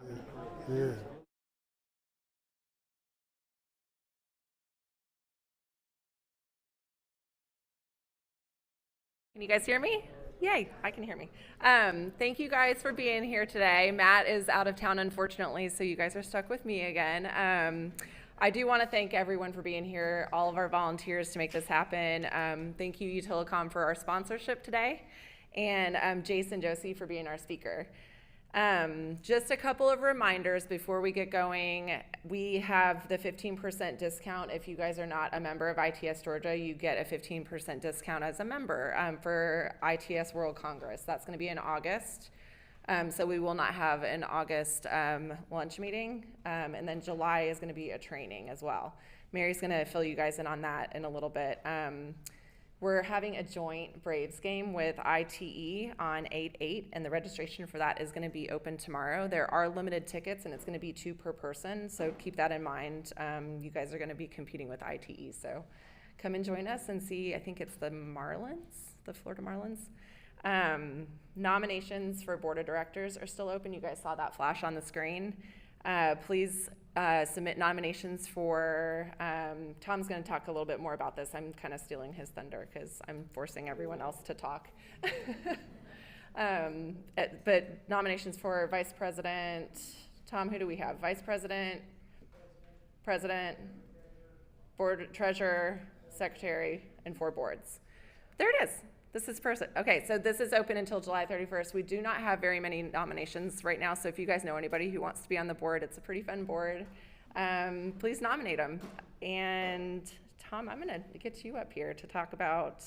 Yeah. Can you guys hear me? Yay, I can hear me. Thank you guys for being here today. Matt is out of town, unfortunately, so you guys are stuck with me again. I do want to thank everyone for being here, all of our volunteers to make this happen. Thank you, Utilicom, for our sponsorship today, and Jason Josey for being our speaker. Just a couple of reminders before we get going. We have the 15% discount. If you guys are not a member of ITS Georgia, you get a 15% discount as a member for ITS World Congress. That's going to be in August. So we will not have an August lunch meeting. And then July is going to be a training as well. Mary's going to fill you guys in on that in a little bit. We're having a joint Braves game with ITE on 8/8, and the registration for that is going to be open tomorrow. There are limited tickets, and it's going to be 2 per person, so keep that in mind. You guys are going to be competing with ITE, so come and join us and see. I think it's the Marlins, the Florida Marlins. Nominations for board of directors are still open. You guys saw that flash on the screen. Please submit nominations for, Tom's going to talk a little bit more about this. I'm kind of stealing his thunder because I'm forcing everyone else to talk. But nominations for vice president, Tom, who do we have? Vice president, president, board treasurer, secretary, and 4 boards. There it is. This is person. Okay, so this is open until July 31st. We do not have very many nominations right now, so if you guys know anybody who wants to be on the board, it's a pretty fun board. Please nominate them. And Tom, I'm going to get you up here to talk about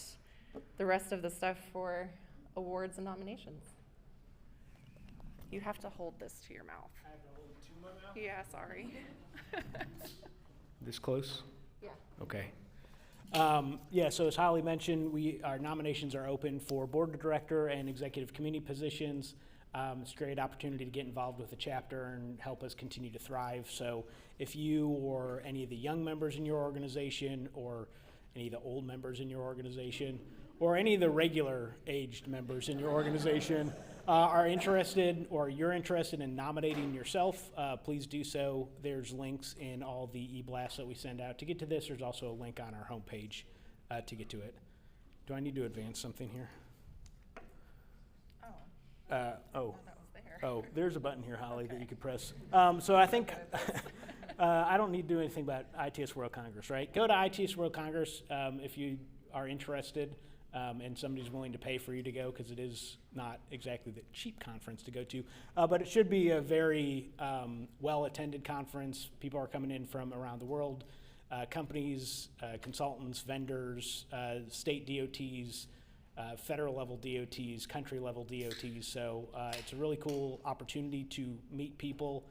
the rest of the stuff for awards and nominations. You have to hold this to your mouth. I have to hold it to my mouth? Yeah, sorry. This close? Yeah. Okay. So as Holly mentioned, our nominations are open for board director and executive committee positions. It's a great opportunity to get involved with the chapter and help us continue to thrive. So if you or any of the young members in your organization or any of the old members in your organization or any of the regular aged members in your organization are interested or you're interested in nominating yourself, please do so. There's links in all the e-blasts that we send out. To get to this, there's also a link on our homepage to get to it. Do I need to advance something here? There's a button here, Holly, that you could press. So I think I don't need to do anything about ITS World Congress, right? Go to ITS World Congress if you are interested. And somebody's willing to pay for you to go because it is not exactly the cheap conference to go to. But it should be a very well-attended conference. People are coming in from around the world, companies, consultants, vendors, state DOTs, federal-level DOTs, country-level DOTs. So it's a really cool opportunity to meet people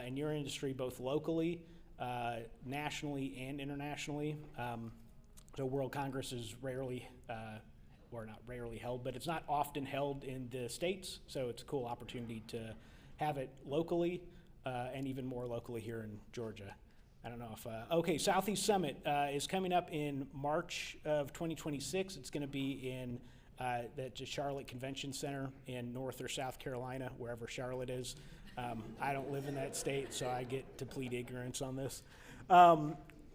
in your industry, both locally, nationally, and internationally. So World Congress is rarely, or not rarely held, but it's not often held in the States, so it's a cool opportunity to have it locally and even more locally here in Georgia. I don't know if, Southeast Summit is coming up in March of 2026. It's going to be in the Charlotte Convention Center in North or South Carolina, wherever Charlotte is. I don't live in that state, so I get to plead ignorance on this.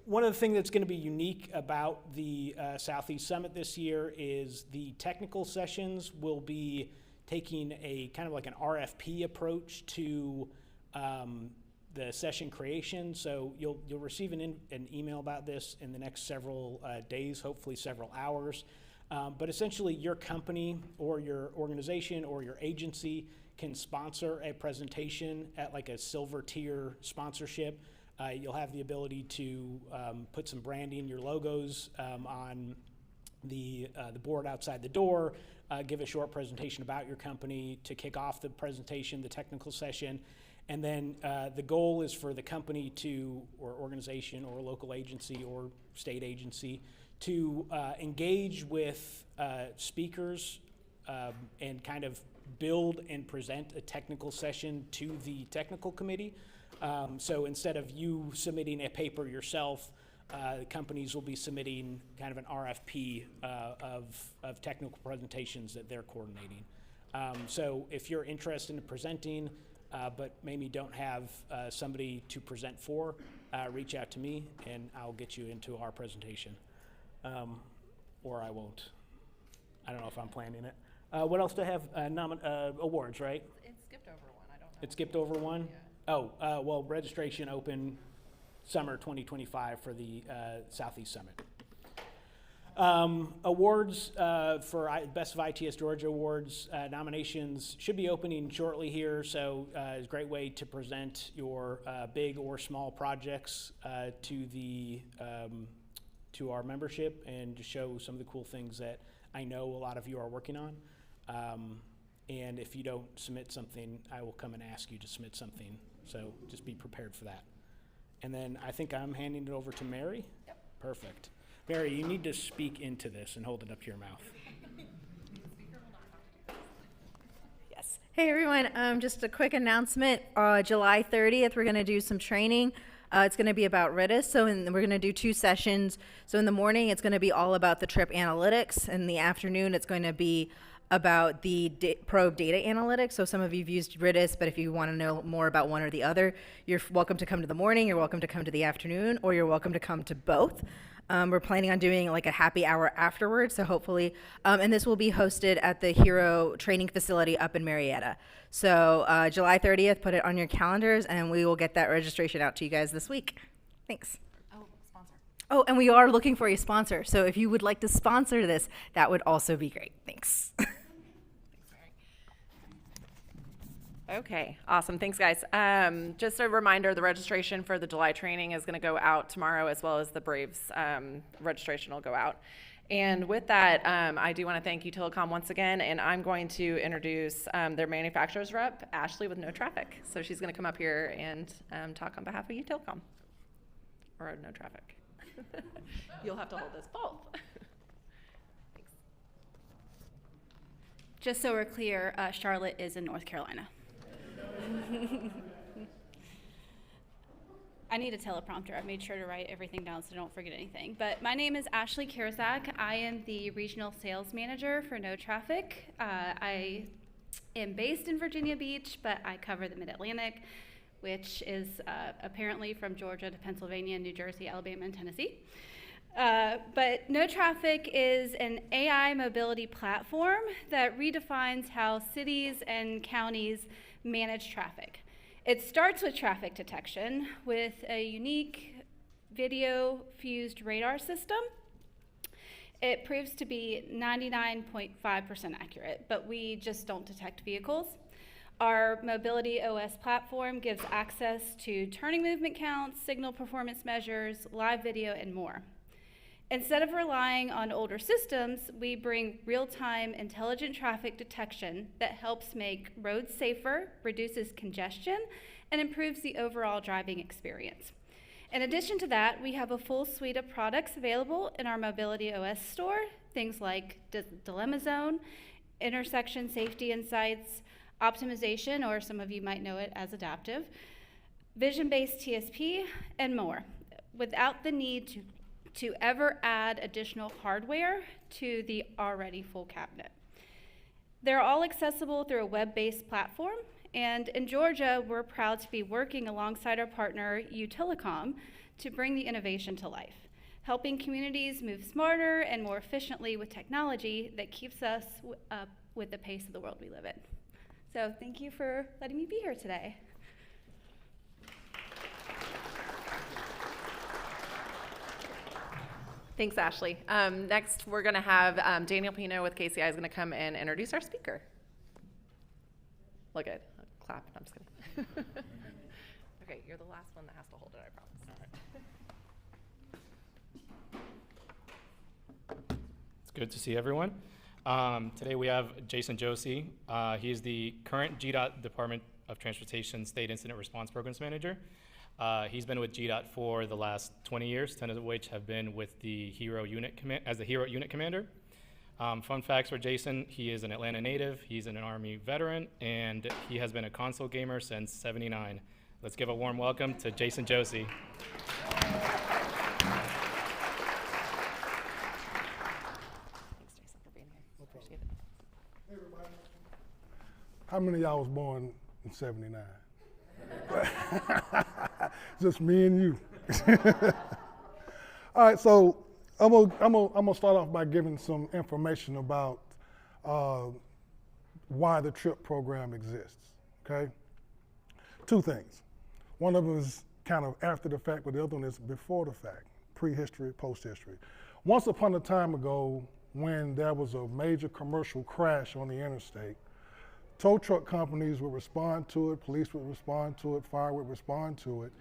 One of the things that's going to be unique about the Southeast Summit this year is the technical sessions will be taking a kind of like an RFP approach to the session creation. So you'll receive an email about this in the next several days, hopefully several hours. But essentially your company or your organization or your agency can sponsor a presentation at like a silver tier sponsorship. You'll have the ability to put some branding, your logos on the board outside the door, give a short presentation about your company to kick off the presentation, the technical session, and then the goal is for the company to, or organization or local agency or state agency to engage with speakers and kind of build and present a technical session to the technical committee. So instead of you submitting a paper yourself, companies will be submitting kind of an RFP of technical presentations that they're coordinating. So if you're interested in presenting, but maybe don't have somebody to present for, reach out to me and I'll get you into our presentation. Or I won't. I don't know if I'm planning it. What else do I have? Awards, right? It skipped over one. I don't know. It skipped over one? Yeah. Oh, well, registration open summer 2025 for the Southeast Summit. Awards for Best of ITS Georgia Awards, nominations should be opening shortly here, so it's a great way to present your big or small projects to our membership and to show some of the cool things that I know a lot of you are working on. And if you don't submit something, I will come and ask you to submit something, so just be prepared for that. And then I think I'm handing it over to Mary. Yep. Perfect. Mary, you need to speak into this and hold it up to your mouth. Yes. Hey everyone, just a quick announcement. July 30th, we're going to do some training. It's going to be about RITIS, we're going to do 2 sessions. So in the morning, it's going to be all about the trip analytics. In the afternoon, it's going to be about the probe data analytics. So some of you've used RITIS, but if you want to know more about one or the other, you're welcome to come to the morning, you're welcome to come to the afternoon, or you're welcome to come to both. We're planning on doing like a happy hour afterwards, so hopefully, and this will be hosted at the Hero Training Facility up in Marietta. So July 30th, put it on your calendars, and we will get that registration out to you guys this week. Thanks. Oh, sponsor. Oh, and we are looking for a sponsor, so if you would like to sponsor this, that would also be great. Thanks. Okay, awesome. Thanks, guys. Just a reminder, the registration for the July training is going to go out tomorrow, as well as the Braves registration will go out. And with that, I do want to thank Utilicom once again, and I'm going to introduce their manufacturer's rep, Ashley with No Traffic. So she's going to come up here and talk on behalf of Utilicom, or No Traffic. You'll have to hold this both. Thanks. Just so we're clear, Charlotte is in North Carolina. I need a teleprompter. I've made sure to write everything down so I don't forget anything. But my name is Ashley Kirzak. I am the Regional Sales Manager for No Traffic. I am based in Virginia Beach, but I cover the Mid-Atlantic, which is apparently from Georgia to Pennsylvania, New Jersey, Alabama, and Tennessee. But No Traffic is an AI mobility platform that redefines how cities and counties manage traffic. It starts with traffic detection with a unique video-fused radar system. It proves to be 99.5% accurate, but we just don't detect vehicles. Our Mobility OS platform gives access to turning movement counts, signal performance measures, live video, and more. Instead of relying on older systems, we bring real-time intelligent traffic detection that helps make roads safer, reduces congestion, and improves the overall driving experience. In addition to that, we have a full suite of products available in our Mobility OS store, things like Dilemma Zone, intersection safety insights, optimization, or some of you might know it as adaptive, vision-based TSP, and more, without the need to ever add additional hardware to the already full cabinet. They're all accessible through a web-based platform, and in Georgia, we're proud to be working alongside our partner, Utilicom, to bring the innovation to life, helping communities move smarter and more efficiently with technology that keeps us up with the pace of the world we live in. So thank you for letting me be here today. Thanks, Ashley. Next, we're going to have Daniel Pino with KCI is going to come and introduce our speaker. Look at clap. I'm just kidding. Okay, you're the last one that has to hold it, I promise. It's good to see everyone. Today we have Jason Josey. He is the current GDOT Department of Transportation State Incident Response Programs Manager. He's been with GDOT for the last 20 years, 10 of which have been with the Hero Unit as the Hero Unit Commander. Fun facts for Jason: he is an Atlanta native, he's an Army veteran, and he has been a console gamer since '79. Let's give a warm welcome to Jason Josey. Thanks, Jason, for being here. Appreciate it. Hey everybody. How many of y'all was born in '79. Just me and you. All right, so I'm gonna start off by giving some information about why the TRIP program exists, okay? Two things. One of them is kind of after the fact, but the other one is before the fact, prehistory, post-history. Once upon a time ago, when there was a major commercial crash on the interstate, tow truck companies would respond to it, police would respond to it, fire would respond to it,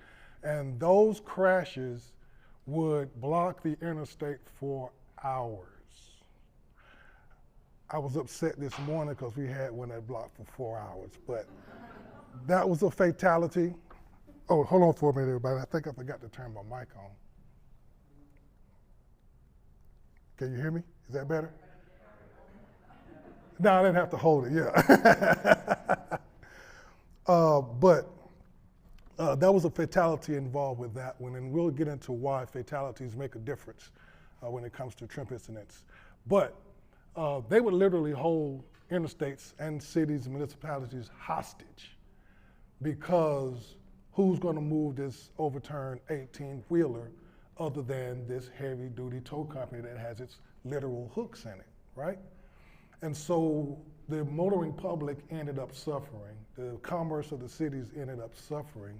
and those crashes would block the interstate for hours. I was upset this morning because we had one that blocked for 4 hours, but that was a fatality. Oh, hold on for a minute, everybody. I think I forgot to turn my mic on. Can you hear me? Is that better? No, I didn't have to hold it, yeah. But that was a fatality involved with that one, and we'll get into why fatalities make a difference when it comes to TRIP incidents. But they would literally hold interstates and cities and municipalities hostage because who's gonna move this overturned 18-wheeler other than this heavy-duty tow company that has its literal hooks in it, right? And so the motoring public ended up suffering. The commerce of the cities ended up suffering.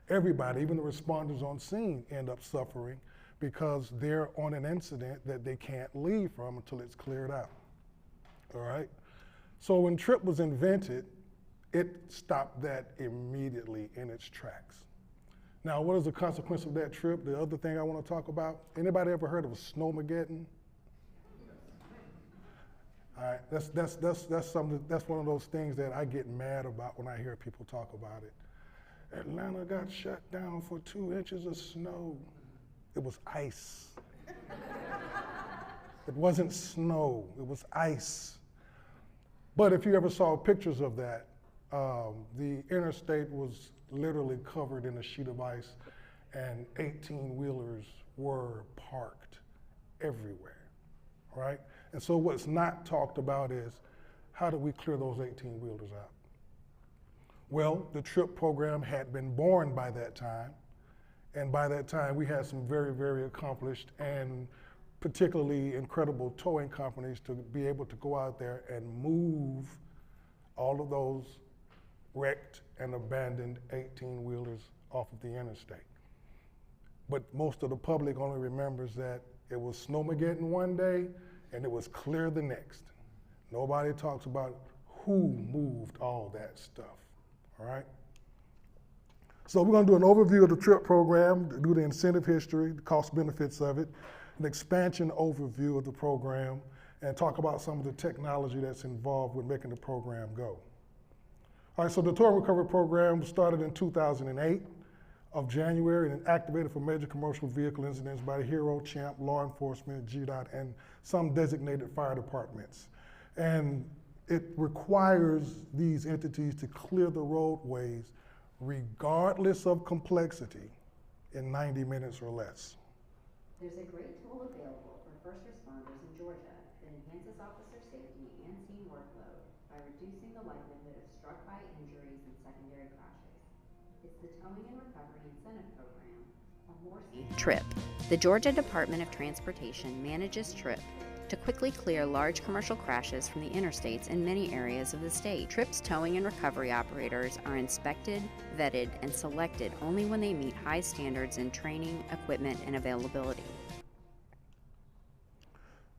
Everybody, even the responders on scene, end up suffering because they're on an incident that they can't leave from until it's cleared out, all right? So when TRIP was invented, it stopped that immediately in its tracks. Now, what is the consequence of that trip? The other thing I want to talk about, anybody ever heard of a snowmageddon? All right, that's one of those things that I get mad about when I hear people talk about it. Atlanta got shut down for 2 inches of snow. It was ice. It wasn't snow, it was ice. But if you ever saw pictures of that, the interstate was literally covered in a sheet of ice and 18-wheelers were parked everywhere, right? And so what's not talked about is how do we clear those 18-wheelers out? Well, the TRIP program had been born by that time, and by that time we had some very, very accomplished and particularly incredible towing companies to be able to go out there and move all of those wrecked and abandoned 18-wheelers off of the interstate. But most of the public only remembers that it was snowmageddon one day and it was clear the next. Nobody talks about who moved all that stuff, all right? So we're gonna do an overview of the TRIP program, do the incentive history, the cost benefits of it, an expansion overview of the program, and talk about some of the technology that's involved with making the program go. All right, so the Tow and Recovery Program started in 2008 of January and activated for major commercial vehicle incidents by the Hero, Champ, law enforcement, GDOT, and some designated fire departments. And it requires these entities to clear the roadways regardless of complexity in 90 minutes or less. There's a great tool available for first responders in Georgia that enhances officer safety and team workload by reducing the likelihood of struck-by injuries and secondary crashes. It's the Towing and Recovery Incentive Program, a more TRIP. The Georgia Department of Transportation manages TRIP to quickly clear large commercial crashes from the interstates in many areas of the state. TRIP's towing and recovery operators are inspected, vetted, and selected only when they meet high standards in training, equipment, and availability.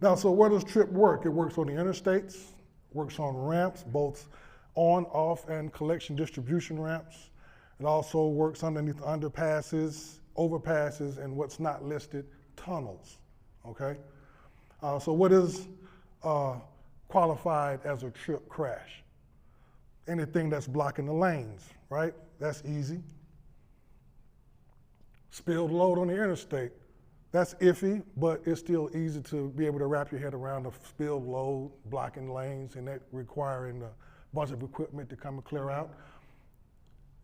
Now, so where does TRIP work? It works on the interstates, works on ramps, both on, off, and collection distribution ramps. It also works underneath underpasses, overpasses, and what's not listed, tunnels, okay? So what is qualified as a TRIP crash? Anything that's blocking the lanes, right? That's easy. Spilled load on the interstate, that's iffy, but it's still easy to be able to wrap your head around a spilled load, blocking lanes, and that requiring a bunch of equipment to come and clear out.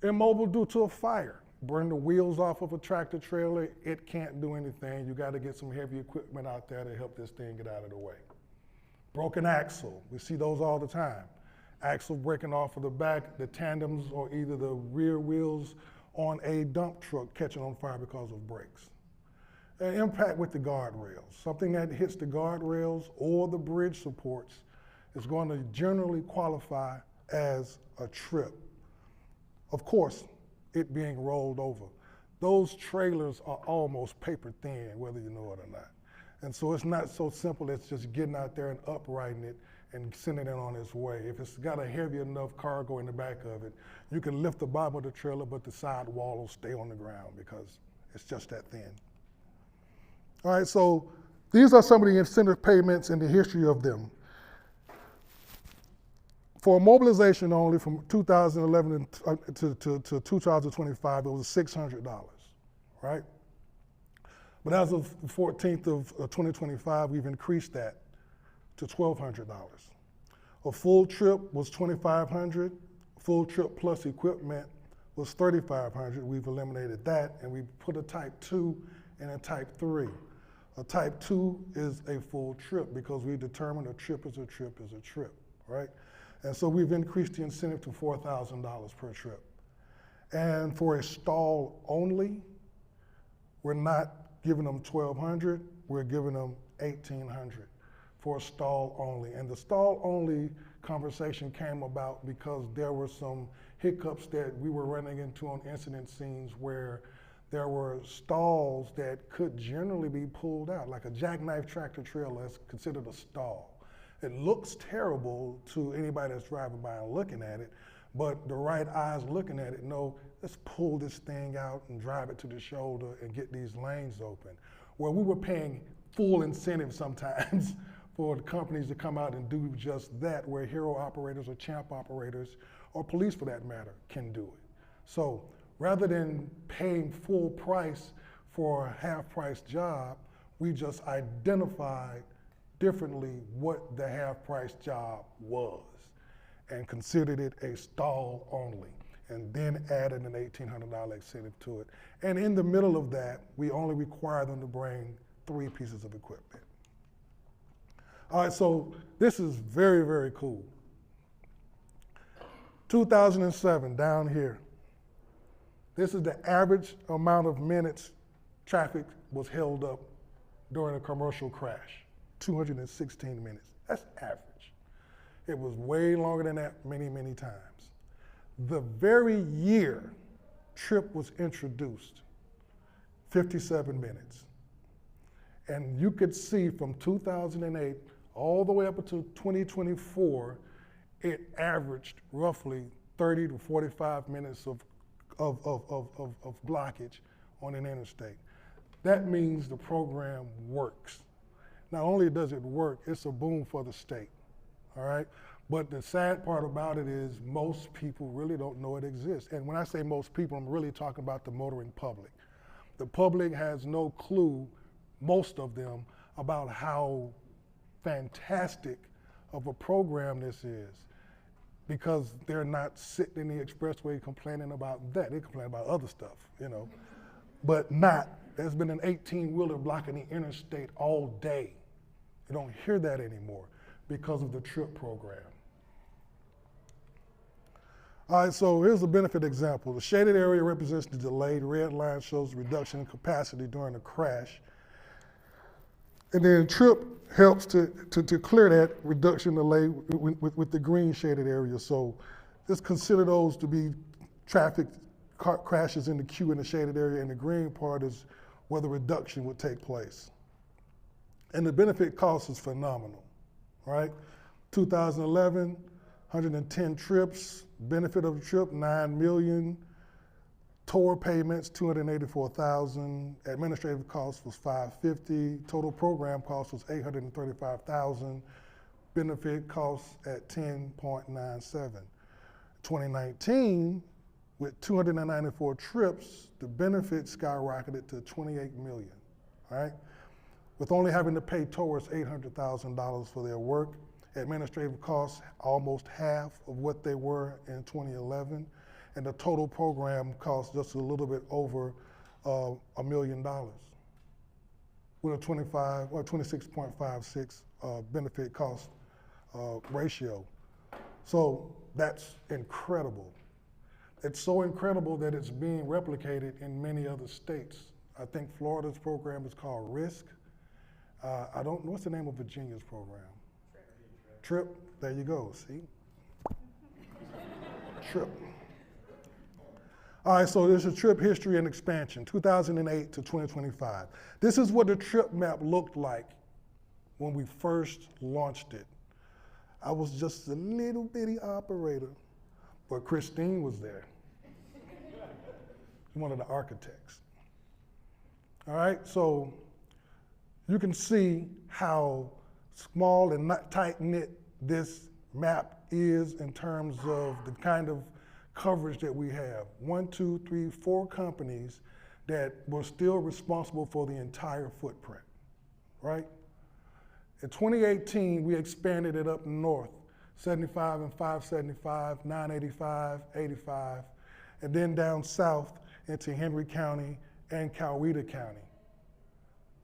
Immobile due to a fire. Burn the wheels off of a tractor trailer, it can't do anything. You gotta get some heavy equipment out there to help this thing get out of the way. Broken axle, we see those all the time. axle breaking off of the back, the tandems or either the rear wheels on a dump truck catching on fire because of brakes. An impact with the guardrails. Something that hits the guardrails or the bridge supports is going to generally qualify as a trip. Of course, it being rolled over. Those trailers are almost paper thin, whether you know it or not. And so it's not so simple as just getting out there and uprighting it and sending it on its way. If it's got a heavy enough cargo in the back of it, you can lift the bottom of the trailer, but the side wall will stay on the ground because it's just that thin. All right, so these are some of the incentive payments and the history of them. For mobilization only from 2011 to 2025, it was $600, right? But as of the 14th of 2025, we've increased that to $1,200. A full trip was $2,500. Full trip plus equipment was $3,500. We've eliminated that, and we put a type 2 and a type 3. A type 2 is a full trip because we determined a trip is a trip is a trip, right? And so we've increased the incentive to $4,000 per trip. And for a stall only, we're not giving them $1,200, we're giving them $1,800 for a stall only. And the stall only conversation came about because there were some hiccups that we were running into on incident scenes where there were stalls that could generally be pulled out, like a jackknife tractor trailer is considered a stall. It looks terrible to anybody that's driving by and looking at it, but the right eyes looking at it know, let's pull this thing out and drive it to the shoulder and get these lanes open. Where we were paying full incentive sometimes for the companies to come out and do just that, where hero operators or champ operators, or police for that matter, can do it. So rather than paying full price for a half-price job, we just identified differently what the half-price job was and considered it a stall only, and then added an $1,800 incentive to it. And in the middle of that, we only require them to bring 3 pieces of equipment. All right, so this is very, very cool. 2007, down here. This is the average amount of minutes traffic was held up during a commercial crash, 216 minutes. That's average. It was way longer than that many, many times. The very year TRIP was introduced, 57 minutes. And you could see from 2008 all the way up until 2024, it averaged roughly 30 to 45 minutes of blockage on an interstate. That means the program works. Not only does it work, it's a boom for the state, all right? But the sad part about it is most people really don't know it exists. And when I say most people, I'm really talking about the motoring public. The public has no clue, most of them, about how fantastic of a program this is, because they're not sitting in the expressway complaining about that. They complain about other stuff, you know, but not. There's been an 18-wheeler blocking the interstate all day. You don't hear that anymore because of the TRIP program. All right, so here's a benefit example. The shaded area represents the delay. The red line shows reduction in capacity during a crash. And then TRIP helps to clear that reduction delay with the green shaded area. So just consider those to be traffic crashes in the queue in the shaded area, and the green part is where the reduction would take place. And the benefit cost is phenomenal, right? 2011, 110 trips, benefit of the trip, 9 million. Toll payments, 284,000. Administrative cost was 550. Total program cost was 835,000. Benefit costs at 10.97. 2019, with 294 trips, the benefit skyrocketed to 28 million, right? With only having to pay towards $800,000 for their work. Administrative costs almost half of what they were in 2011. And the total program cost just a little bit over $1 million with a 26.56 benefit cost ratio. So that's incredible. It's so incredible that it's being replicated in many other states. I think Florida's program is called RISC. I don't know, what's the name of Virginia's program? TRIP, there you go, see? TRIP. All right, so this is TRIP history and expansion, 2008 to 2025. This is what the TRIP map looked like when we first launched it. I was just a little bitty operator, but Christine was there. She's one of the architects. All right, so you can see how small and not tight-knit this map is in terms of the kind of coverage that we have. 1, 2, 3, 4 companies that were still responsible for the entire footprint, right? In 2018, we expanded it up north, 75 and 575, 985, 85, and then down south into Henry County and Coweta County.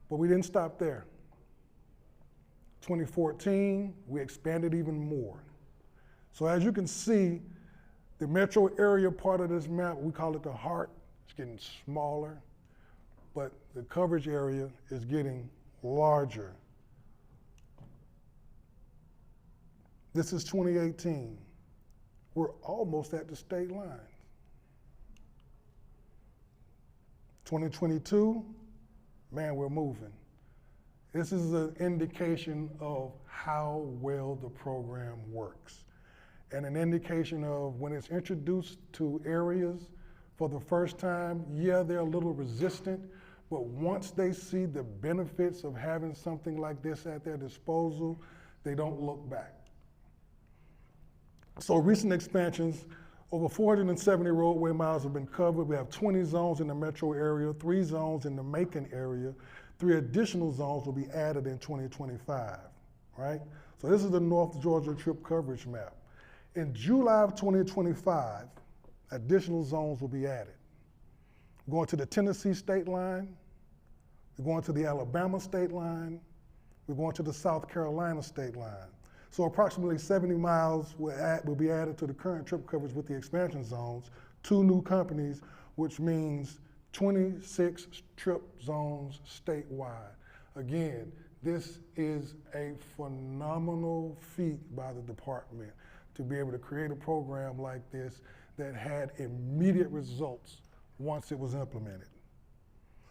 But we didn't stop there. 2014, we expanded even more. So as you can see, the metro area part of this map, we call it the heart, it's getting smaller, but the coverage area is getting larger. This is 2018. We're almost at the state line. 2022, man, we're moving. This is an indication of how well the program works, and an indication of when it's introduced to areas for the first time, yeah, they're a little resistant, but once they see the benefits of having something like this at their disposal, they don't look back. So recent expansions, over 470 roadway miles have been covered. We have 20 zones in the metro area, 3 zones in the Macon area. 3 additional zones will be added in 2025, right? So this is the North Georgia trip coverage map. In July of 2025, additional zones will be added. We're going to the Tennessee state line, we're going to the Alabama state line, we're going to the South Carolina state line. So approximately 70 miles will be added to the current trip coverage with the expansion zones, 2 new companies, which means 26 trip zones statewide. Again, this is a phenomenal feat by the department to be able to create a program like this that had immediate results once it was implemented.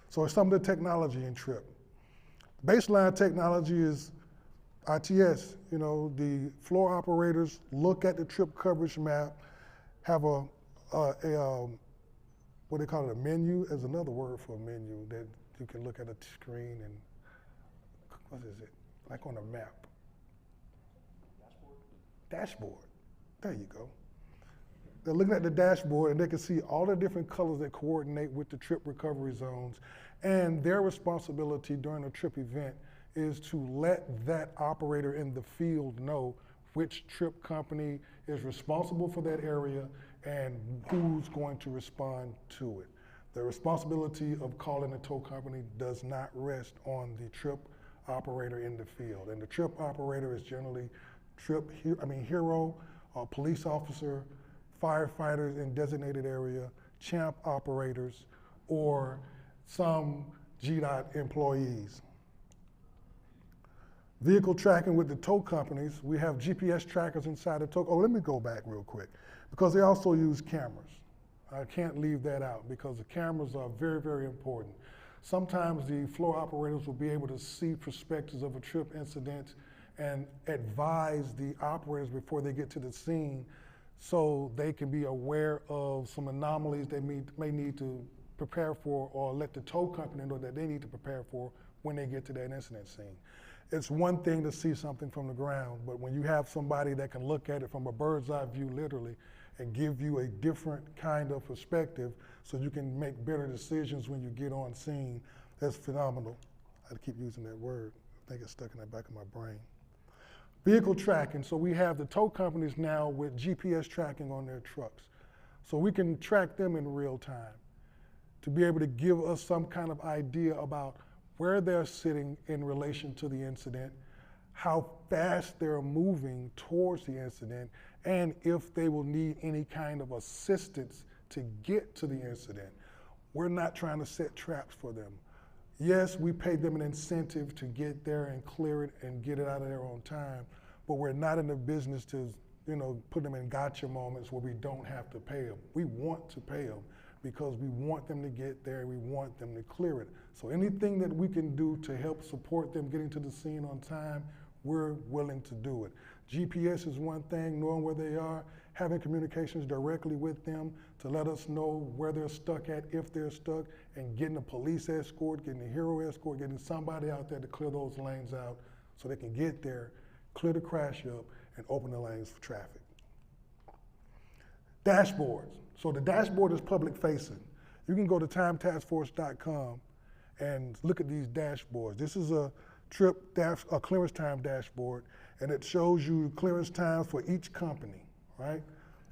So some of the technology in TRIP. Baseline technology is ITS, you know, the floor operators look at the trip coverage map, have what they call it, a menu. There's another word for a menu that you can look at a screen and, what is it? Like on a map. Dashboard. There you go. They're looking at the dashboard and they can see all the different colors that coordinate with the trip recovery zones, and their responsibility during a trip event is to let that operator in the field know which trip company is responsible for that area and who's going to respond to it. The responsibility of calling the tow company does not rest on the trip operator in the field. And the trip operator is generally hero, police officer, firefighters in designated area, CHAMP operators, or some GDOT employees. Vehicle tracking with the tow companies, we have GPS trackers inside the tow. Oh, let me go back real quick, because they also use cameras. I can't leave that out because the cameras are very, very important. Sometimes the floor operators will be able to see perspectives of a trip incident and advise the operators before they get to the scene so they can be aware of some anomalies they may need to prepare for, or let the tow company know that they need to prepare for when they get to that incident scene. It's one thing to see something from the ground, but when you have somebody that can look at it from a bird's eye view, literally, and give you a different kind of perspective so you can make better decisions when you get on scene, that's phenomenal. I keep using that word. I think it's stuck in the back of my brain. Vehicle tracking, so we have the tow companies now with GPS tracking on their trucks. So we can track them in real time to be able to give us some kind of idea about where they're sitting in relation to the incident, how fast they're moving towards the incident, and if they will need any kind of assistance to get to the incident. We're not trying to set traps for them. Yes, we pay them an incentive to get there and clear it and get it out of there on time, but we're not in the business to, put them in gotcha moments where we don't have to pay them. We want to pay them because we want them to get there, we want them to clear it. So anything that we can do to help support them getting to the scene on time, we're willing to do it. GPS is one thing, knowing where they are, having communications directly with them to let us know where they're stuck at, if they're stuck, and getting a police escort, getting a hero escort, getting somebody out there to clear those lanes out so they can get there, clear the crash up, and open the lanes for traffic. Dashboards. So the dashboard is public facing. You can go to timetaskforce.com and look at these dashboards. This is a clearance time dashboard, and it shows you clearance times for each company, right?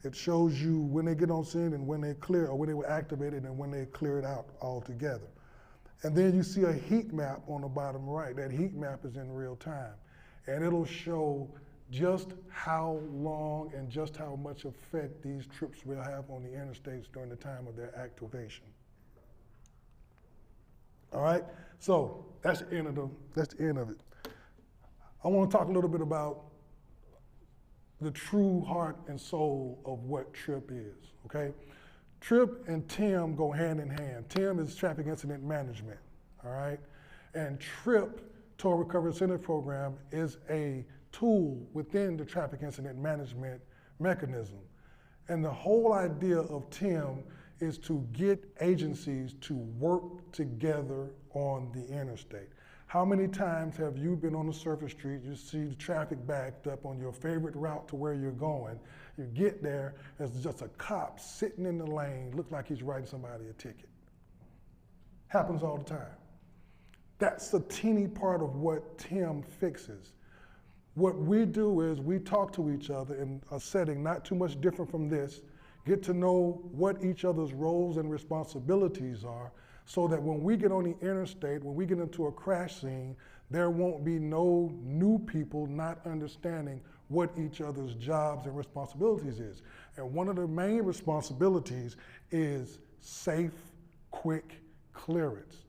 It shows you when they get on scene and when they clear, or when they were activated and when they clear it out altogether. And then you see a heat map on the bottom right. That heat map is in real time, and it'll show just how long and just how much effect these trips will have on the interstates during the time of their activation. All right, so that's the end of it. I want to talk a little bit about the true heart and soul of what TRIP is, okay? TRIP and TIM go hand in hand. TIM is Traffic Incident Management, all right? And TRIP, Toll Recovery Incentive Program, is a tool within the Traffic Incident Management mechanism. And the whole idea of TIM is to get agencies to work together on the interstate. How many times have you been on a surface street, you see the traffic backed up on your favorite route to where you're going, you get there, there's just a cop sitting in the lane, looks like he's writing somebody a ticket. Happens all the time. That's a teeny part of what TIM fixes. What we do is we talk to each other in a setting not too much different from this, get to know what each other's roles and responsibilities are, so that when we get on the interstate, when we get into a crash scene, there won't be no new people not understanding what each other's jobs and responsibilities is. And one of the main responsibilities is safe, quick clearance.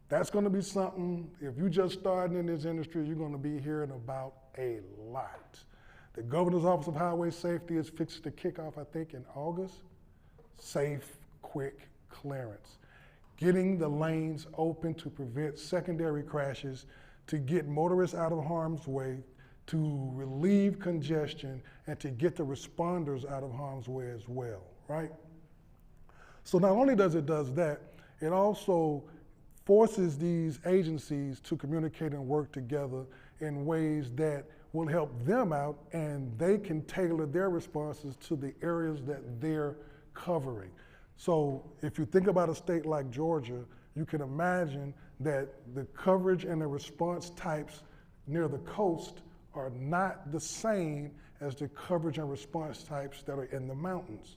That's gonna be something, if you just starting in this industry, you're gonna be hearing about a lot. The Governor's Office of Highway Safety is fixed to kick off, I think, in August. Safe, quick clearance. Getting the lanes open to prevent secondary crashes, to get motorists out of harm's way, to relieve congestion, and to get the responders out of harm's way as well, right? So not only does it that, it also forces these agencies to communicate and work together in ways that will help them out, and they can tailor their responses to the areas that they're covering. So if you think about a state like Georgia, you can imagine that the coverage and the response types near the coast are not the same as the coverage and response types that are in the mountains.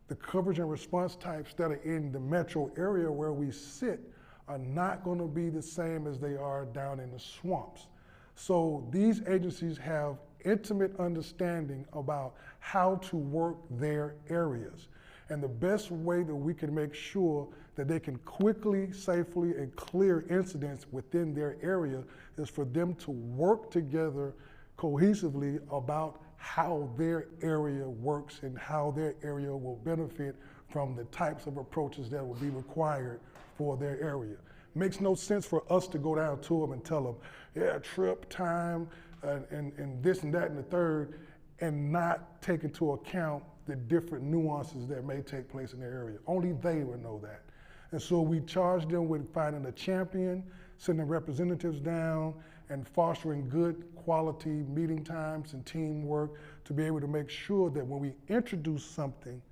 The coverage and response types that are in the metro area where we sit are not going to be the same as they are down in the swamps. So these agencies have intimate understanding about how to work their areas. And the best way that we can make sure that they can quickly, safely, and clear incidents within their area is for them to work together cohesively about how their area works and how their area will benefit from the types of approaches that will be required for their area. Makes no sense for us to go down to them and tell them, yeah, trip, time, and this and that and the third, and not take into account the different nuances that may take place in their area. Only they would know that. And so we charge them with finding a champion, sending representatives down, and fostering good quality meeting times and teamwork to be able to make sure that when we introduce something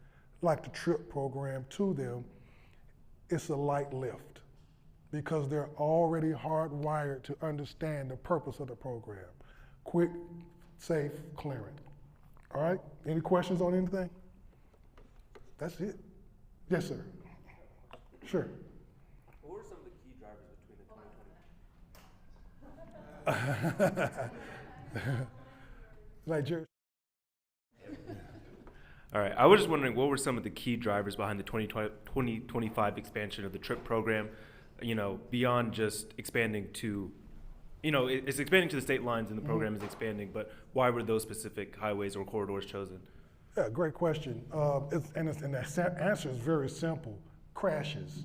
like the TRIP program to them, it's a light lift, because they're already hardwired to understand the purpose of the program. Quick, safe, clearing. All right, any questions on anything? That's it. Yes, sir. Sure. What were some of the key drivers between the 2020? Like Jerry. All right. I was just wondering, what were some of the key drivers behind the 2025 expansion of the TRIP program? Beyond just expanding to, it's expanding to the state lines and the program is expanding, but why were those specific highways or corridors chosen? Yeah, great question. And the answer is very simple: crashes.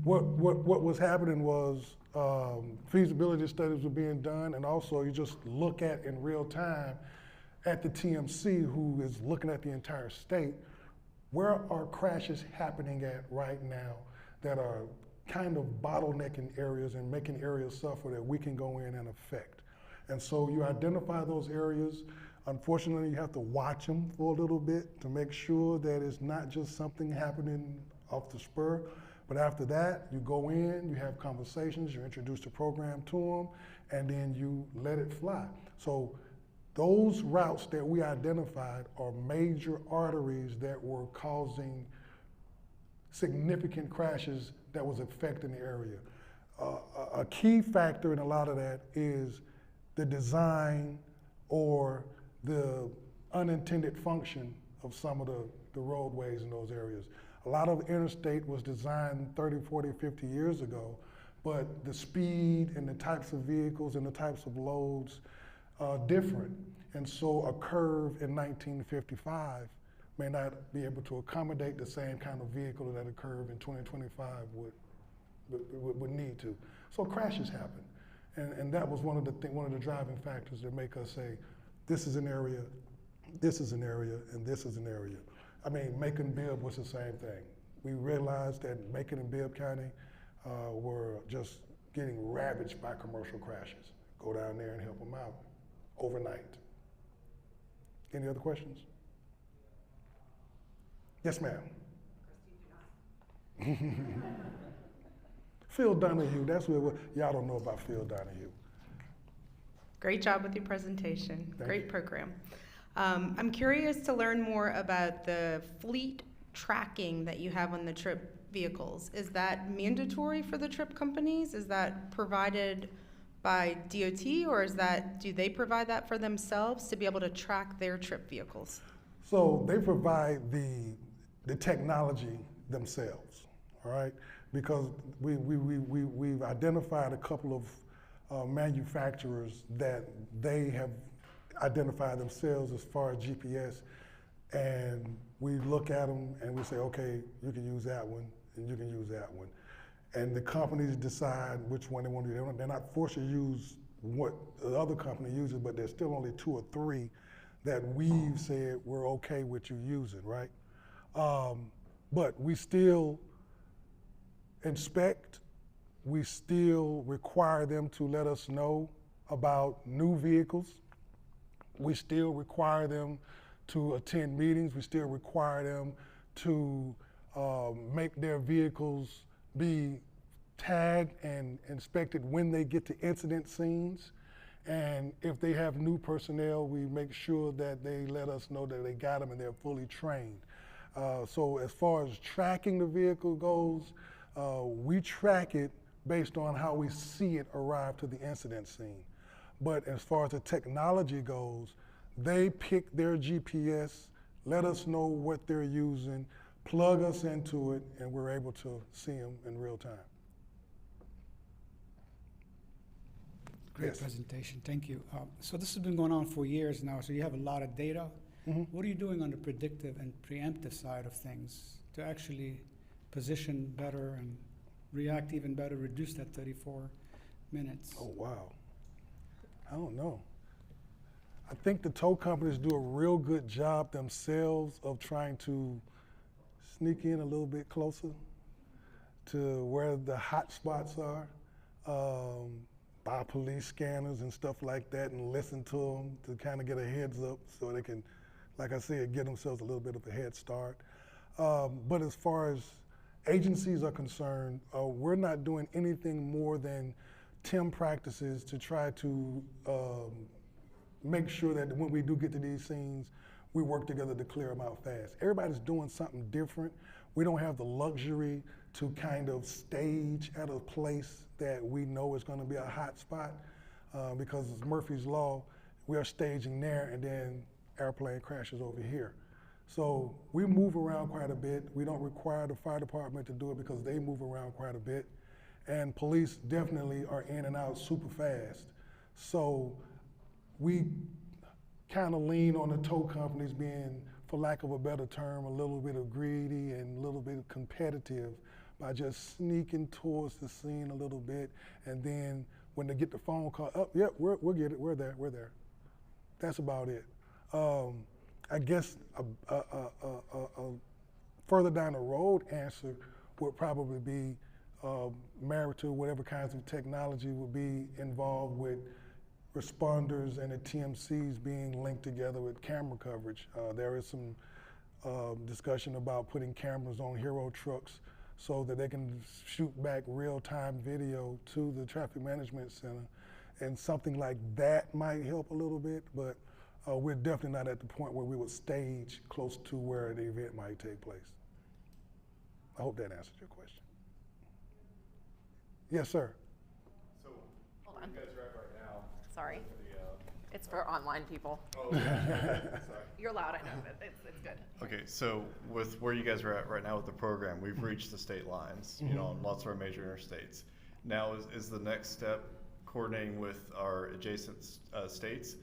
What was happening was feasibility studies were being done, and also you just look at in real time at the TMC, who is looking at the entire state, where are crashes happening at right now that are kind of bottlenecking areas and making areas suffer that we can go in and affect. And so you identify those areas. Unfortunately, you have to watch them for a little bit to make sure that it's not just something happening off the spur. But after that, you go in, you have conversations, you introduce the program to them, and then you let it fly. So those routes that we identified are major arteries that were causing significant crashes that was affecting the area. A key factor in a lot of that is the design or the unintended function of some of the roadways in those areas. A lot of interstate was designed 30, 40, 50 years ago, but the speed and the types of vehicles and the types of loads are different. And so a curve in 1955 may not be able to accommodate the same kind of vehicle that a curve in 2025 would need to. So crashes happen. And that was one of the driving factors that make us say, this is an area, this is an area, and this is an area. I mean, Macon and Bibb was the same thing. We realized that Macon and Bibb County were just getting ravaged by commercial crashes. Go down there and help them out overnight. Any other questions? Yes, ma'am. Phil Donahue, that's what y'all don't know about Phil Donahue. Great job with your presentation. Thank Great you. program. I'm curious to learn more about the fleet tracking that you have on the TRIP vehicles. Is that mandatory for the TRIP companies? Is that provided by DOT, or do they provide that for themselves to be able to track their TRIP vehicles? So they provide the technology themselves, all right? Because we've identified a couple of manufacturers that they have identified themselves as far as GPS, and we look at them and we say, okay, you can use that one and you can use that one. And the companies decide which one they want to do. They're not forced to use what the other company uses, but there's still only 2 or 3 that we've said we're okay with you using, right? But we still inspect, we still require them to let us know about new vehicles. We still require them to attend meetings. We still require them to make their vehicles be tagged and inspected when they get to incident scenes. And if they have new personnel, we make sure that they let us know that they got them and they're fully trained. So as far as tracking the vehicle goes, we track it based on how we see it arrive to the incident scene. But as far as the technology goes, they pick their GPS, let us know what they're using, plug us into it, and we're able to see them in real time. Great Yes. presentation, thank you. So this has been going on for years now, so you have a lot of data. What are you doing on the predictive and preemptive side of things to actually position better and react even better, reduce that 34 minutes? Oh, wow. I don't know. I think the tow companies do a real good job themselves of trying to sneak in a little bit closer to where the hot spots are, buy police scanners and stuff like that and listen to them to kind of get a heads up so they can, like I said, get themselves a little bit of a head start. But as far as agencies are concerned, we're not doing anything more than TIM practices to try to make sure that when we do get to these scenes, we work together to clear them out fast. Everybody's doing something different. We don't have the luxury to kind of stage at a place that we know is going to be a hot spot because it's Murphy's Law. We are staging there and then airplane crashes over here. So we move around quite a bit. We don't require the fire department to do it because they move around quite a bit. And police definitely are in and out super fast. So we kind of lean on the tow companies being, for lack of a better term, a little bit of greedy and a little bit competitive by just sneaking towards the scene a little bit. And then when they get the phone call, oh, yeah, we'll get it, we're there. That's about it. I guess a further down the road answer would probably be married to whatever kinds of technology would be involved with responders and the TMCs being linked together with camera coverage. There is some discussion about putting cameras on hero trucks so that they can shoot back real-time video to the traffic management center. And something like that might help a little bit, but we're definitely not at the point where we would stage close to where the event might take place. I hope that answered your question. Yes, sir. So, hold on. You guys are at right now. Sorry. It's for online people. Oh, sorry. You're loud, I know, but it's good. Okay, so with where you guys are at right now with the program, we've reached the state lines, you know, on lots of our major interstates. Now, is the next step coordinating with our adjacent states?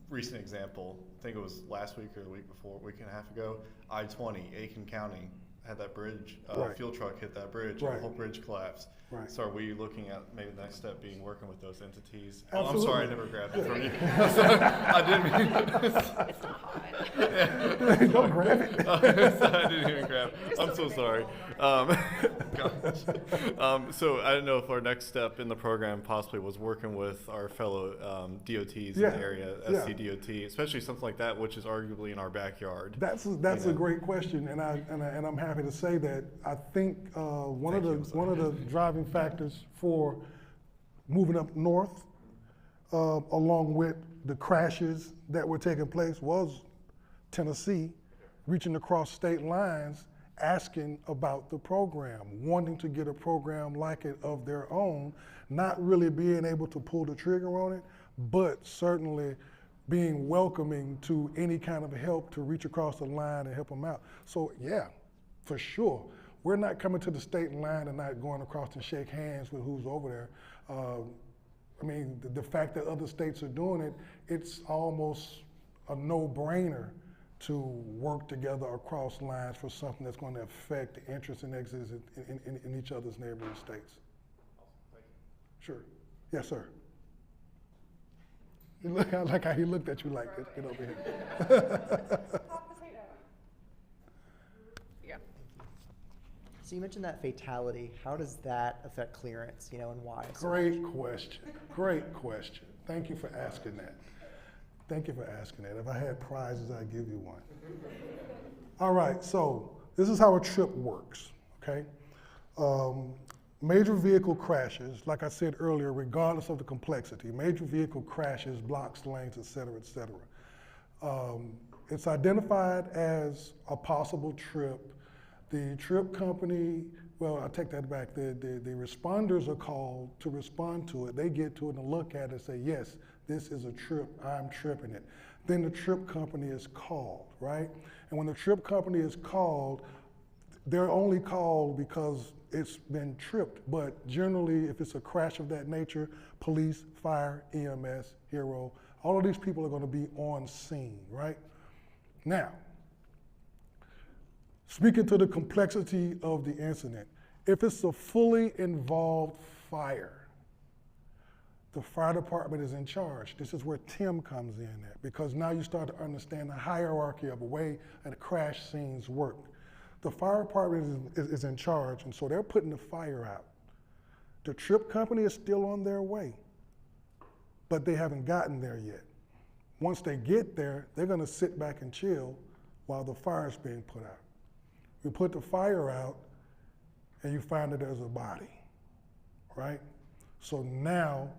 Recent example, I think it was last week or the week before, a week and a half ago, I-20, Aiken County had that bridge, Right. Fuel truck hit that bridge, Right. the whole bridge collapsed. Right. So are we looking at maybe the next step being working with those entities? Absolutely. Oh, I'm sorry, I never grabbed it from you. I didn't mean. It's not hot. Don't grab it. I didn't even grab it. I'm so sorry. Gosh. So I don't know if our next step in the program possibly was working with our fellow DOTs in the area, SCDOT, especially something like that, which is arguably in our backyard. That's a great question, and I'm happy to say that I think one of the driving factors for moving up north, along with the crashes that were taking place, was Tennessee reaching across state lines, asking about the program, wanting to get a program like it of their own, not really being able to pull the trigger on it, but certainly being welcoming to any kind of help to reach across the line and help them out. So yeah, for sure. We're not coming to the state line and not going across and shake hands with who's over there. I mean, the fact that other states are doing it, it's almost a no-brainer to work together across lines for something that's going to affect the interests and exits in each other's neighboring states. Awesome. Thank you. Sure. Yes, sir. You look, I like how he looked at you like, get over here. Yeah. So you mentioned that fatality. How does that affect clearance, and why? Great question. Great question. Thank you for asking that. Thank you for asking that. If I had prizes, I'd give you one. All right, so this is how a trip works, okay? Major vehicle crashes, like I said earlier, regardless of the complexity, major vehicle crashes, blocks, lanes, et cetera, et cetera. It's identified as a possible trip. The trip company, well, I take that back. The responders are called to respond to it. They get to it and look at it and say, yes, this is a trip, I'm tripping it. Then the trip company is called, right? And when the trip company is called, they're only called because it's been tripped. But generally, if it's a crash of that nature, police, fire, EMS, hero, all of these people are going to be on scene, right? Now, speaking to the complexity of the incident, if it's a fully involved fire, the fire department is in charge. This is where Tim comes in at, because now you start to understand the hierarchy of the way that crash scenes work. The fire department is in charge, and so they're putting the fire out. The trip company is still on their way, but they haven't gotten there yet. Once they get there, they're gonna sit back and chill while the fire is being put out. You put the fire out, and you find that there's a body, right? So now,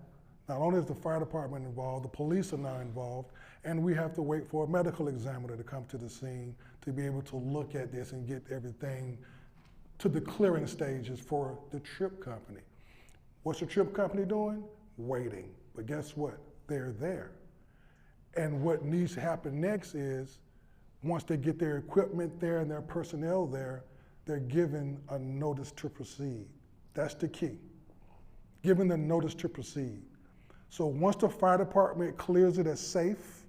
not only is the fire department involved, the police are now involved, and we have to wait for a medical examiner to come to the scene to be able to look at this and get everything to the clearing stages for the trip company. What's the trip company doing? Waiting. But guess what? They're there. And what needs to happen next is once they get their equipment there and their personnel there, they're given a notice to proceed. That's the key. Given the notice to proceed. So once the fire department clears it as safe,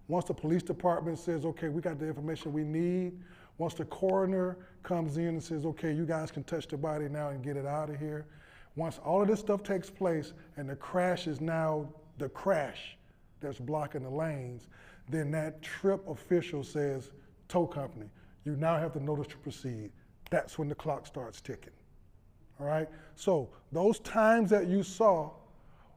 once the police department says, okay, we got the information we need, once the coroner comes in and says, okay, you guys can touch the body now and get it out of here, once all of this stuff takes place and the crash is now the crash that's blocking the lanes, then that trip official says, tow company, you now have the notice to proceed. That's when the clock starts ticking. All right? So those times that you saw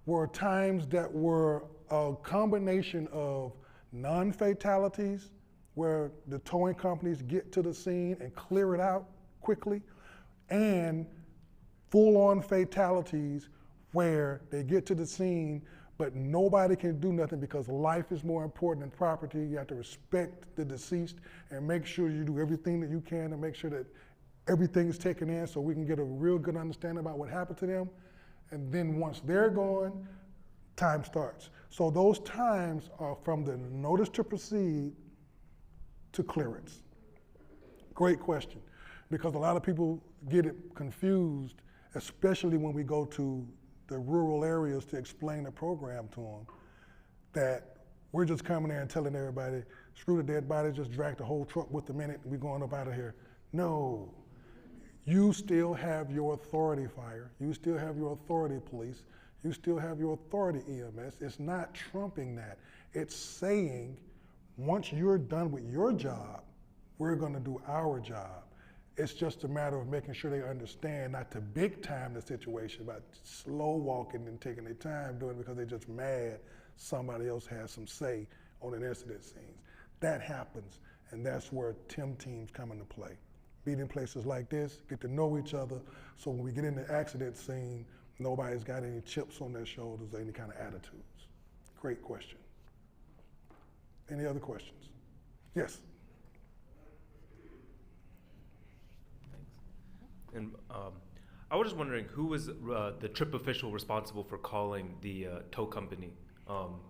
were times that were a combination of non-fatalities, where the towing companies get to the scene and clear it out quickly, and full-on fatalities where they get to the scene but nobody can do nothing because life is more important than property. You have to respect the deceased and make sure you do everything that you can to make sure that everything is taken in so we can get a real good understanding about what happened to them. And then once they're gone, time starts. So those times are from the notice to proceed to clearance. Great question, because a lot of people get it confused, especially when we go to the rural areas to explain the program to them, that we're just coming there and telling everybody, screw the dead body, just drag the whole truck with them in it, and we're going up out of here. No, you still have your authority fire, you still have your authority police, you still have your authority EMS. It's not trumping that. It's saying, once you're done with your job, we're gonna do our job. It's just a matter of making sure they understand not to big time the situation, but slow walking and taking their time doing it because they're just mad somebody else has some say on an incident scene. That happens, and that's where TIM teams come into play. Being in places like this, get to know each other, so when we get in the accident scene, nobody's got any chips on their shoulders or any kind of attitudes. Great question. Any other questions? Yes. And I was just wondering, who was the trip official responsible for calling the tow company?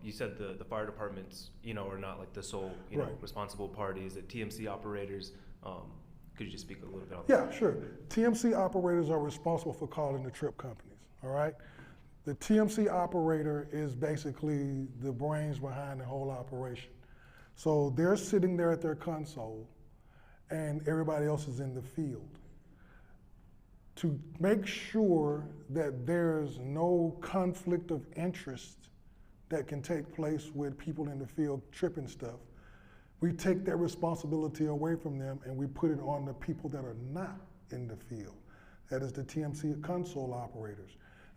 You said the fire departments, are not like the sole, Right. responsible parties. At TMC operators, could you just speak a little bit on that? Yeah, sure. TMC operators are responsible for calling the trip companies, all right? The TMC operator is basically the brains behind the whole operation. So they're sitting there at their console and everybody else is in the field. To make sure that there's no conflict of interest that can take place with people in the field tripping stuff, we take that responsibility away from them and we put it on the people that are not in the field. That is the TMC console operators.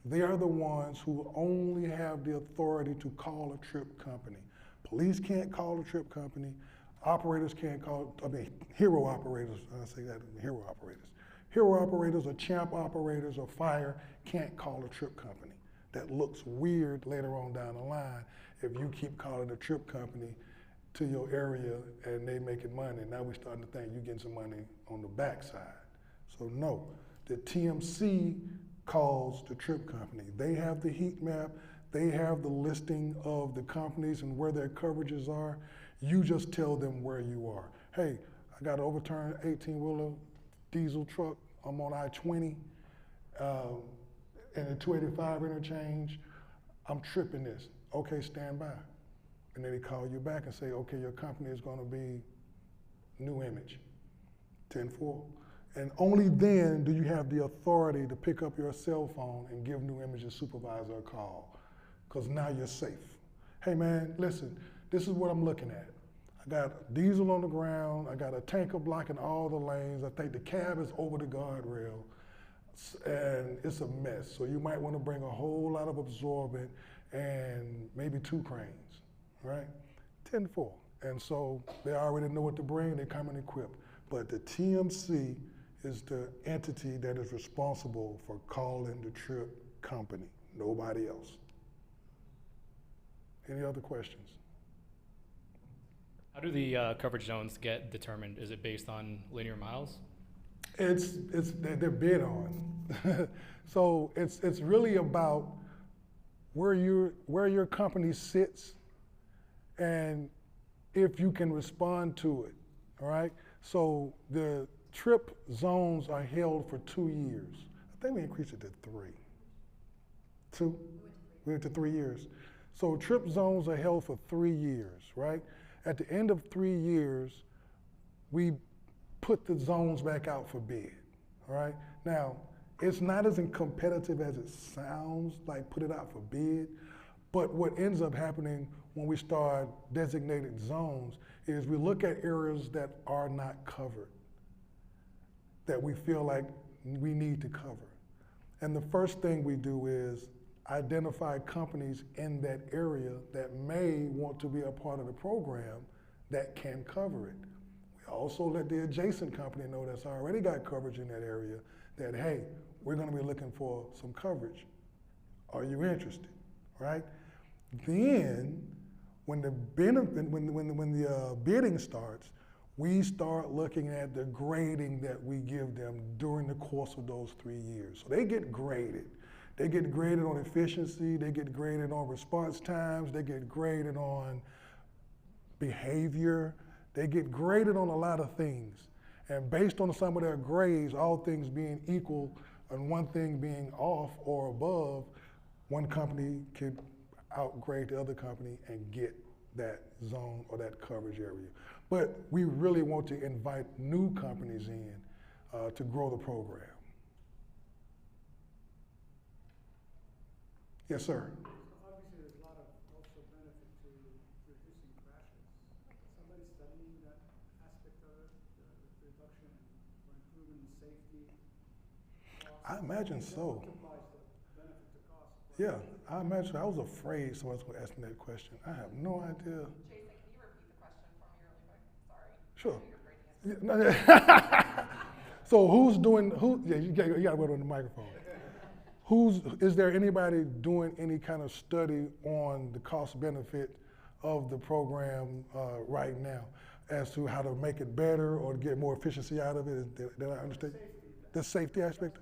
They are the ones who only have the authority to call a trip company. Police can't call a trip company. Operators can't call, hero operators, I say that, hero operators. Hero operators or champ operators or fire can't call a trip company. That looks weird later on down the line if you keep calling a trip company to your area and they making money. Now we're starting to think you're getting some money on the backside. So no, the TMC calls the trip company. They have the heat map, they have the listing of the companies and where their coverages are. You just tell them where you are. Hey, I got an overturned 18-wheeler diesel truck, I'm on I-20, and the 285 interchange, I'm tripping this. Okay, stand by. And then they call you back and say, okay, your company is gonna be New Image, 10-4. And only then do you have the authority to pick up your cell phone and give New Image's supervisor a call, because now you're safe. Hey man, listen, this is what I'm looking at. I got diesel on the ground, I got a tanker blocking all the lanes, I think the cab is over the guardrail, and it's a mess. So you might want to bring a whole lot of absorbent and maybe 2 cranes, right? 10-4. And so they already know what to bring, they come and equipped. But the TMC is the entity that is responsible for calling the trip company, nobody else. Any other questions? How do the coverage zones get determined? Is it based on linear miles? They're bid on. So it's really about where your company sits and if you can respond to it. all right? So the trip zones are held for 2 years. I think we increased it to 3. 2? We went to 3 years. So trip zones are held for 3 years, right? At the end of 3 years, we put the zones back out for bid, all right? Now, it's not as competitive as it sounds, like put it out for bid, but what ends up happening when we start designated zones is we look at areas that are not covered, that we feel like we need to cover. And the first thing we do is identify companies in that area that may want to be a part of the program that can cover it. We also let the adjacent company know that's already got coverage in that area that, hey, we're gonna be looking for some coverage. Are you interested, right? Then, when the bidding starts, we start looking at the grading that we give them during the course of those 3 years. So they get graded. They get graded on efficiency, they get graded on response times, they get graded on behavior, they get graded on a lot of things. And based on some of their grades, all things being equal and one thing being off or above, one company could outgrade the other company and get that zone or that coverage area. But we really want to invite new companies in to grow the program. Yes, sir. Obviously, there's a lot of also benefit to reducing crashes. Somebody studying that aspect of it, the reduction or improvement in safety? I imagine so. Multiplies the benefit to cost. Yeah, I imagine. I was afraid someone was going to ask me that question. I have no idea. Jason, can you repeat the question for me really quick? Sorry. Sure. You're afraid to answer. So who's doing, yeah, you got to go on the microphone. Is there anybody doing any kind of study on the cost benefit of the program right now as to how to make it better or to get more efficiency out of it? Did I understand? The safety aspect?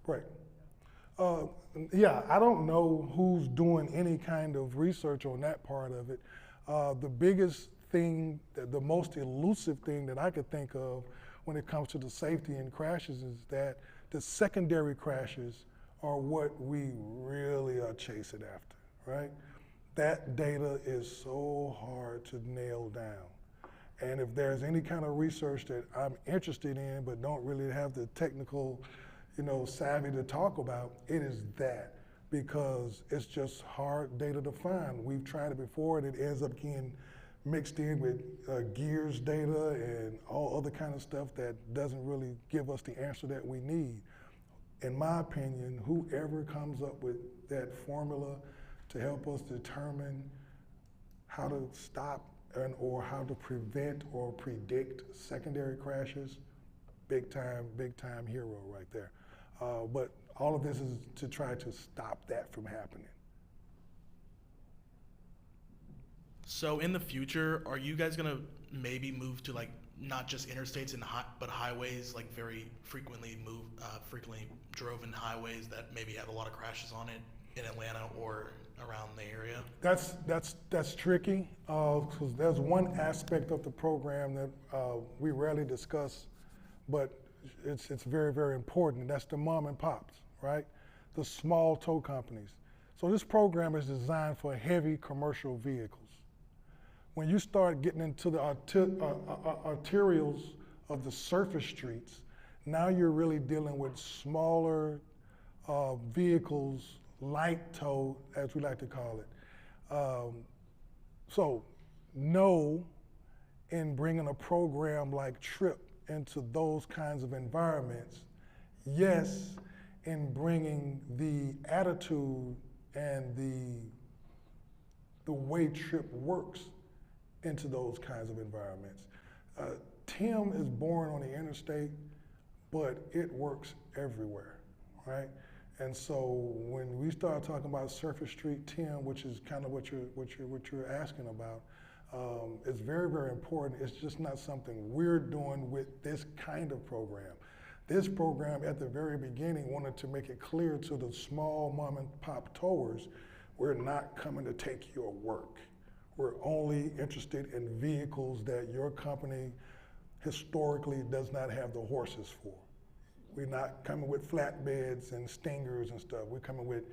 Right. Yeah, I don't know who's doing any kind of research on that part of it. The biggest thing, the most elusive thing that I could think of when it comes to the safety and crashes is that the secondary crashes are what we really are chasing after, right? That data is so hard to nail down. And if there's any kind of research that I'm interested in but don't really have the technical, savvy to talk about, it is that, because it's just hard data to find. We've tried it before and it ends up getting mixed in with gears data and all other kind of stuff that doesn't really give us the answer that we need. In my opinion, whoever comes up with that formula to help us determine how to stop or how to prevent or predict secondary crashes, big time hero right there. But all of this is to try to stop that from happening. So in the future, are you guys gonna maybe move to not just interstates but highways, like very frequently driven highways that maybe have a lot of crashes on it in Atlanta or around the area? That's tricky, because there's one aspect of the program that we rarely discuss, but it's very, very important, and that's the mom and pops, right? The small tow companies. So this program is designed for heavy commercial vehicles. When you start getting into the arterials of the surface streets, now you're really dealing with smaller vehicles, light tow, as we like to call it. So no, in bringing a program like TRIP into those kinds of environments. Yes, in bringing the attitude and the way TRIP works into those kinds of environments. TIM is born on the interstate, but it works everywhere, right? And so when we start talking about surface street TIM, which is kind of what you're asking about, it's very, very important. It's just not something we're doing with this kind of program. This program at the very beginning wanted to make it clear to the small mom and pop towers, we're not coming to take your work. We're only interested in vehicles that your company historically does not have the horses for. We're not coming with flatbeds and stingers and stuff. We're coming with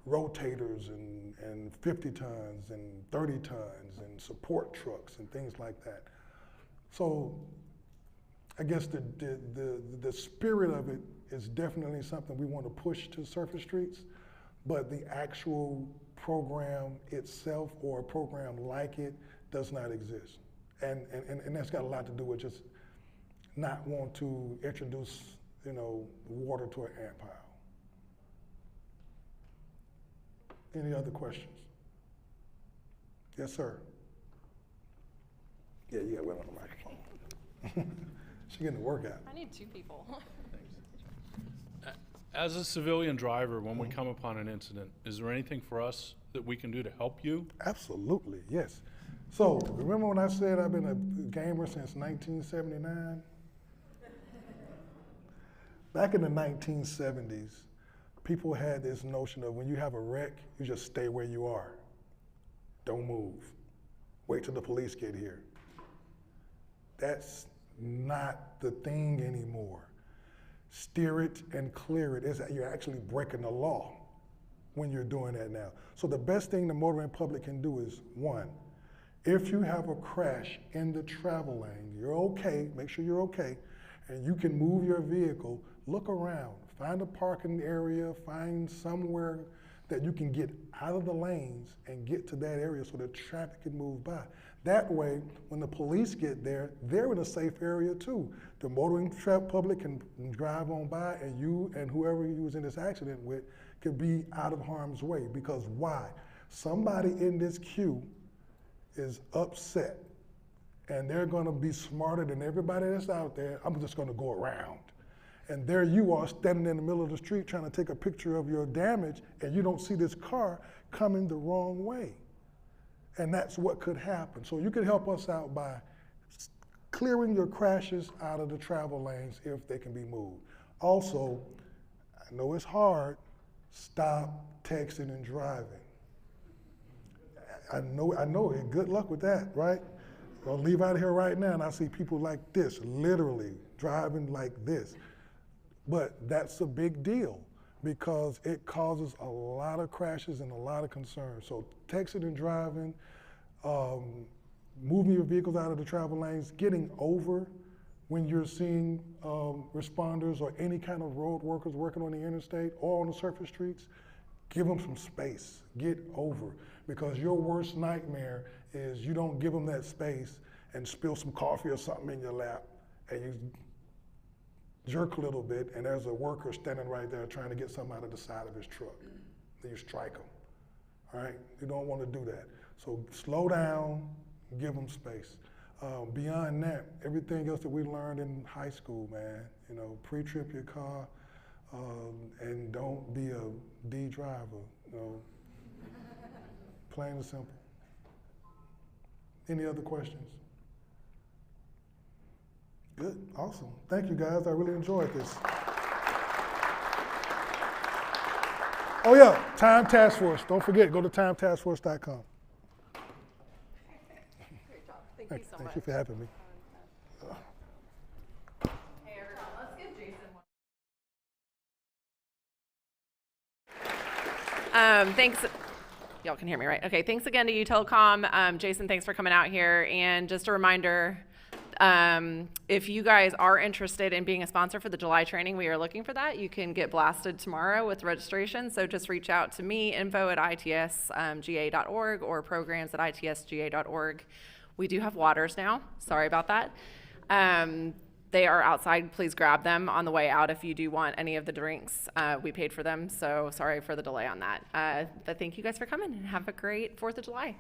rotators and 50 tons and 30 tons and support trucks and things like that. So I guess the spirit of it is definitely something we want to push to surface streets, but the actual program itself or a program like it does not exist. And that's got a lot to do with just not want to introduce, water to an ant pile. Any other questions? Yes, sir. Yeah, you got women on the microphone. She's getting a workout. I need two people. As a civilian driver, when we come upon an incident, is there anything for us that we can do to help you? Absolutely, yes. So, remember when I said I've been a gamer since 1979? Back in the 1970s, people had this notion of when you have a wreck, you just stay where you are. Don't move. Wait till the police get here. That's not the thing anymore. Steer it and clear it. You're actually breaking the law when you're doing that now. So the best thing the motoring public can do is, one, if you have a crash in the travel lane, you're okay, make sure you're okay, and you can move your vehicle, look around, find a parking area, find somewhere that you can get out of the lanes and get to that area so that traffic can move by. That way, when the police get there, they're in a safe area too. The motoring public can drive on by, and you and whoever you was in this accident with could be out of harm's way. Because why? Somebody in this queue is upset, and they're gonna be smarter than everybody that's out there. I'm just gonna go around. And there you are standing in the middle of the street trying to take a picture of your damage, and you don't see this car coming the wrong way. And that's what could happen. So you could help us out by clearing your crashes out of the travel lanes if they can be moved. Also, I know it's hard, stop texting and driving. I know it, good luck with that, right? I'll leave out of here right now and I see people like this, literally driving like this. But that's a big deal because it causes a lot of crashes and a lot of concerns. So texting and driving, moving your vehicles out of the travel lanes, getting over when you're seeing responders or any kind of road workers working on the interstate or on the surface streets, give them some space, get over. Because your worst nightmare is you don't give them that space and spill some coffee or something in your lap and you jerk a little bit and there's a worker standing right there trying to get something out of the side of his truck. Then you strike them, all right? You don't want to do that. So slow down, give them space. Beyond that, everything else that we learned in high school, man, pre-trip your car and don't be a D driver, plain and simple. Any other questions? Good, awesome. Thank you guys, I really enjoyed this. Oh yeah, Time Task Force. Don't forget, go to timetaskforce.com. Great job. Thank you so much. Thank you for having me. Hey everyone, let's give Jason one. Thanks. Y'all can hear me, right? Okay, thanks again to UTelecom. Jason, thanks for coming out here. And just a reminder, if you guys are interested in being a sponsor for the July training, we are looking for that. You can get blasted tomorrow with registration. So just reach out to me, info@itsga.org or programs@itsga.org. We do have waters now. Sorry about that. They are outside. Please grab them on the way out if you do want any of the drinks. We paid for them, so sorry for the delay on that. But thank you guys for coming and have a great 4th of July.